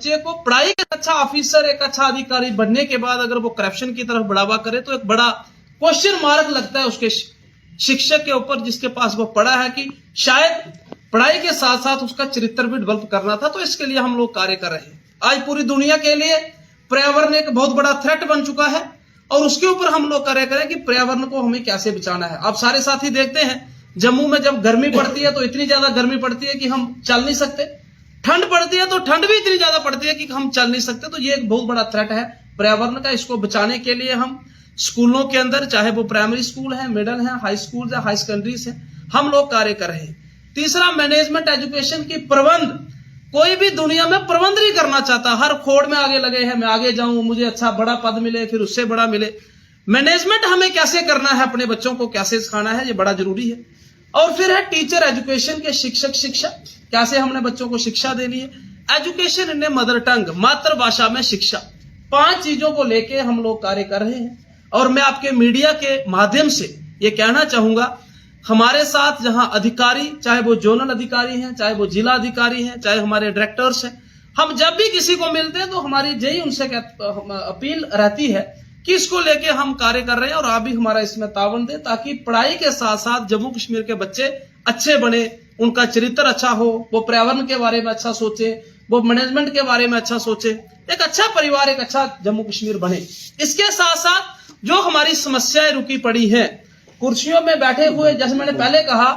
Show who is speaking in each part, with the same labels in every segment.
Speaker 1: बच्चे को पढ़ाई के अच्छा ऑफिसर, एक अच्छा अधिकारी बनने के बाद अगर वो करप्शन की तरफ बढ़ावा करे तो एक बड़ा क्वेश्चन मार्क लगता है उसके शिक्षक के ऊपर जिसके पास वो पढ़ा है, कि शायद पढ़ाई के साथ साथ उसका चरित्र भी डेवलप करना था। तो इसके लिए हम लोग कार्य कर रहे हैं। आज पूरी दुनिया के लिए पर्यावरण एक बहुत बड़ा थ्रेट बन चुका है और उसके ऊपर हम लोग कार्य करें कि पर्यावरण को हमें कैसे बचाना है। आप सारे साथी देखते हैं जम्मू में जब गर्मी पड़ती है तो इतनी ज्यादा गर्मी पड़ती है कि हम चल नहीं सकते, ठंड पड़ती है तो ठंड भी इतनी ज्यादा पड़ती है कि हम चल नहीं सकते। तो ये एक बहुत बड़ा थ्रेट है पर्यावरण का। इसको बचाने के लिए हम स्कूलों के अंदर, चाहे वो प्राइमरी स्कूल है, मिडिल है, हाई स्कूल है, हाई सेकेंडरीज है, हम लोग कार्य कर रहे हैं। तीसरा, मैनेजमेंट एजुकेशन की प्रबंध। कोई भी दुनिया में प्रबंध नहीं करना चाहता, हर खोड़ में आगे लगे हैं, मैं आगे जाऊं, मुझे अच्छा बड़ा पद मिले, फिर उससे बड़ा मिले। मैनेजमेंट हमें कैसे करना है, अपने बच्चों को कैसे सिखाना है, ये बड़ा जरूरी है। और फिर है टीचर एजुकेशन के शिक्षक शिक्षा, कैसे हमने बच्चों को शिक्षा देनी है। एजुकेशन इन मदर टंग, मातृभाषा में शिक्षा। 5 चीजों को लेके हम लोग कार्य कर रहे हैं। और मैं आपके मीडिया के माध्यम से ये कहना चाहूंगा, हमारे साथ जहां अधिकारी, चाहे वो जोनल अधिकारी हैं, चाहे वो जिला अधिकारी हैं, चाहे हमारे डायरेक्टर्स हैं, हम जब भी किसी को मिलते हैं तो हमारी यही उनसे अपील रहती है कि इसको लेके हम कार्य कर रहे हैं और आप भी हमारा इसमें तावन दें, ताकि पढ़ाई के साथ साथ जम्मू कश्मीर के बच्चे अच्छे बने, उनका चरित्र अच्छा हो, वो पर्यावरण के बारे में अच्छा सोचे, वो मैनेजमेंट के बारे में अच्छा सोचे, एक अच्छा परिवार, एक अच्छा जम्मू कश्मीर बने। इसके साथ साथ जो हमारी समस्याएं रुकी पड़ी हैं, कुर्सियों में बैठे हुए, जैसे मैंने पहले कहा,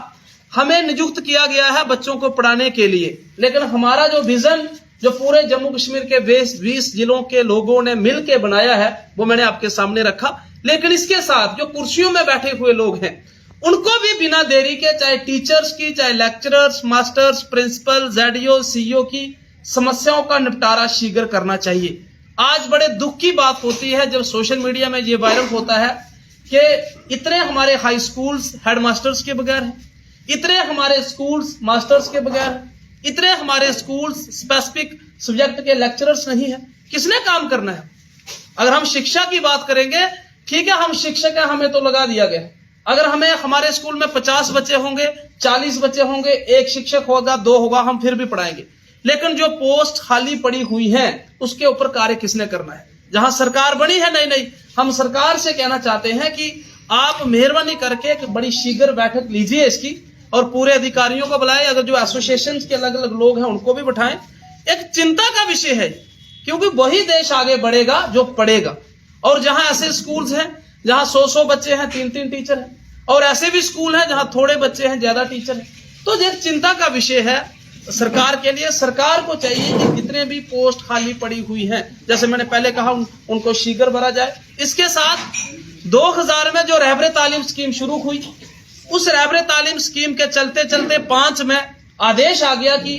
Speaker 1: हमें नियुक्त किया गया है बच्चों को पढ़ाने के लिए, लेकिन हमारा जो विजन, जो पूरे जम्मू कश्मीर के 20 जिलों के लोगों ने मिलकर बनाया है, वो मैंने आपके सामने रखा। लेकिन इसके साथ जो कुर्सियों में बैठे हुए लोग हैं, उनको भी बिना देरी के, चाहे टीचर्स की, चाहे lecturers, masters, principal, JDO, CEO की समस्याओं का निपटारा शीघ्र करना चाहिए। आज बड़े दुख की बात होती है जब सोशल मीडिया में ये वायरल होता है कि इतने हमारे हाई स्कूल्स हेडमास्टर्स के बगैर हैं, इतने हमारे स्कूल्स मास्टर्स के बगैर हैं, इतने हमारे स्कूल्स स्पेसिफिक सब्जेक्ट के लेक्चरर्स नहीं है। किसने काम करना है? अगर हम शिक्षा की बात करेंगे, ठीक है, हम शिक्षक हैं, हमें तो लगा दिया गया। अगर हमें हमारे स्कूल में 50 बच्चे होंगे, 40 बच्चे होंगे, एक शिक्षक होगा, 2 होगा, हम फिर भी पढ़ाएंगे। लेकिन जो पोस्ट खाली पड़ी हुई हैं, उसके ऊपर कार्य किसने करना है? जहां सरकार बनी है, नहीं, हम सरकार से कहना चाहते हैं कि आप मेहरबानी करके एक बड़ी शीघ्र बैठक लीजिए इसकी, और पूरे अधिकारियों को बुलाएं, अगर जो एसोसिएशन के अलग अलग लोग हैं उनको भी बिठाएं। एक चिंता का विषय है, क्योंकि वही देश आगे बढ़ेगा जो पढ़ेगा। और जहां ऐसे स्कूल्स हैं जहां 100 बच्चे हैं, 3 टीचर हैं, और ऐसे भी स्कूल हैं जहां थोड़े बच्चे हैं, ज्यादा टीचर हैं, तो एक चिंता का विषय है सरकार के लिए। सरकार को चाहिए कि जितने भी पोस्ट खाली पड़ी हुई हैं, जैसे मैंने पहले कहा, उनको शीघ्र भरा जाए। इसके साथ 2000 में जो रहबरे तालीम स्कीम शुरू हुई, उस रहबरे तालीम स्कीम के चलते चलते 5 में आदेश आ गया कि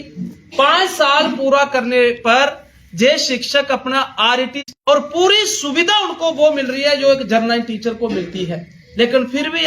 Speaker 1: 5 साल पूरा करने पर जे शिक्षक अपना RET और पूरी सुविधा उनको वो मिल रही है जो एक जर्नल टीचर को मिलती है। लेकिन फिर भी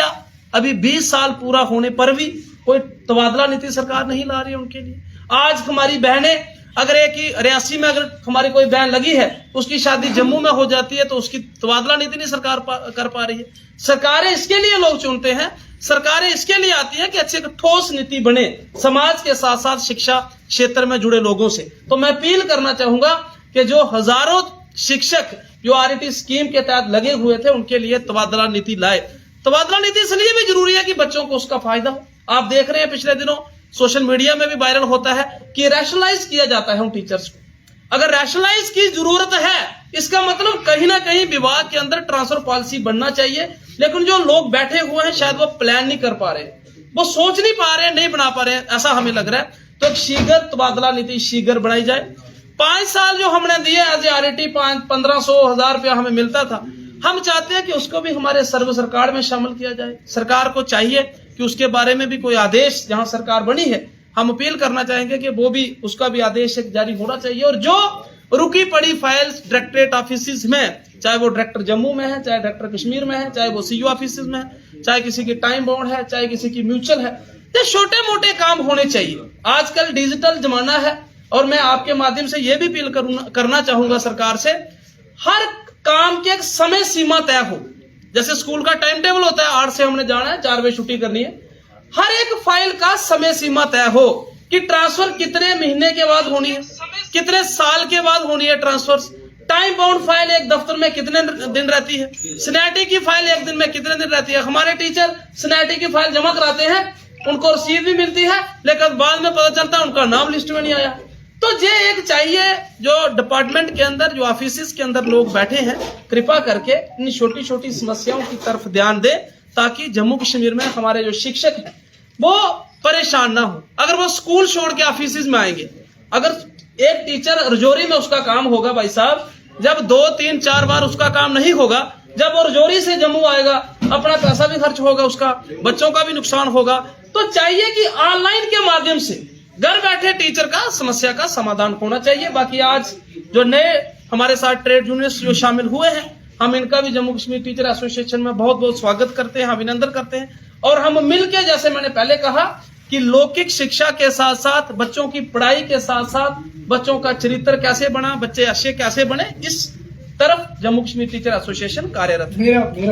Speaker 1: अभी 20 साल पूरा होने पर भी कोई तबादला नीति सरकार नहीं ला रही है उनके लिए। आज हमारी बहनें, अगर एक ही रियासी में अगर हमारी कोई बहन लगी है, उसकी शादी जम्मू में हो जाती है, तो उसकी तबादला नीति नहीं सरकार कर पा रही है। सरकारें इसके लिए लोग चुनते हैं, सरकारें इसके लिए आती है कि अच्छे ठोस नीति बने समाज के साथ साथ शिक्षा क्षेत्र में जुड़े लोगों से। तो मैं अपील करना चाहूंगा कि जो हजारों शिक्षक जो RET स्कीम के तहत लगे हुए थे, उनके लिए तबादला नीति लाए। तबादला नीति इसलिए भी जरूरी है कि बच्चों को उसका फायदा हो। आप देख रहे हैं पिछले दिनों सोशल मीडिया में भी वायरल होता है कि रैशनलाइज किया जाता है उन टीचर्स को। अगर रैशनलाइज की जरूरत है, इसका मतलब कहीं ना कहीं विभाग के अंदर ट्रांसफर पॉलिसी बनना चाहिए। लेकिन जो लोग बैठे हुए हैं, शायद वो प्लान नहीं कर पा रहे, वो सोच नहीं पा रहे, नहीं बना पा रहे, ऐसा हमें लग रहा है। तो एक शीघ्र तबादला नीति शीघ्र बनाई जाए। 5 साल जो हमने दिए एज RET, 1500-1000 रुपया हमें मिलता था, हम चाहते हैं कि उसको भी हमारे सर्व सरकार में शामिल किया जाए। सरकार को चाहिए कि उसके बारे में भी कोई आदेश, जहां सरकार बनी है, हम अपील करना चाहेंगे कि वो भी, उसका भी आदेश एक जारी होना चाहिए। और जो रुकी पड़ी फाइल्स डायरेक्टरेट ऑफिस में, चाहे वो डायरेक्टर जम्मू में है, चाहे डायरेक्टर कश्मीर में है, चाहे वो CEO ऑफिस में है, चाहे किसी की टाइम बाउंड है, चाहे किसी की म्यूचुअल है, ये छोटे मोटे काम होने चाहिए। आजकल डिजिटल जमाना है, और मैं आपके माध्यम से यह भी अपील करना चाहूंगा सरकार से, हर काम की एक समय सीमा तय हो। जैसे स्कूल का टाइम टेबल होता है, 8 से हमने जाना है, 4 बजे छुट्टी करनी है, हर एक फाइल का समय सीमा तय हो। कि ट्रांसफर कितने महीने के बाद होनी है, कितने साल के बाद होनी है ट्रांसफर, टाइम बाउंड फाइल एक दफ्तर में कितने दिन रहती है, स्नैटी की फाइल एक दिन में कितने दिन रहती है। हमारे टीचर स्नैटी की फाइल जमा कराते हैं, उनको रसीद भी मिलती है, लेकिन बाद में पता चलता है उनका नाम लिस्ट में नहीं आया। तो ये एक चाहिए जो डिपार्टमेंट के अंदर, जो ऑफिस के अंदर लोग बैठे हैं, कृपा करके इन छोटी छोटी समस्याओं की तरफ ध्यान दें, ताकि जम्मू कश्मीर में हमारे जो शिक्षक हैं वो परेशान ना हो। अगर वो स्कूल छोड़ के ऑफिस में आएंगे, अगर एक टीचर रजौरी में उसका काम होगा भाई साहब, जब 2 3 4 बार उसका काम नहीं होगा, जब वो रजौरी से जम्मू आएगा, अपना पैसा भी खर्च होगा, उसका बच्चों का भी नुकसान होगा। तो चाहिए कि ऑनलाइन के माध्यम से घर बैठे टीचर का समस्या का समाधान होना चाहिए। बाकी आज जो नए हमारे साथ ट्रेड यूनियंस जो शामिल हुए हैं, हम इनका भी जम्मू कश्मीर टीचर एसोसिएशन में बहुत बहुत स्वागत करते हैं, अभिनंदन करते हैं। और हम मिलकर, जैसे मैंने पहले कहा कि लौकिक शिक्षा के साथ साथ बच्चों की पढ़ाई के साथ साथ बच्चों का चरित्र कैसे बना, बच्चे अच्छे कैसे बने, इस तरफ जम्मू कश्मीर टीचर एसोसिएशन कार्यरत है।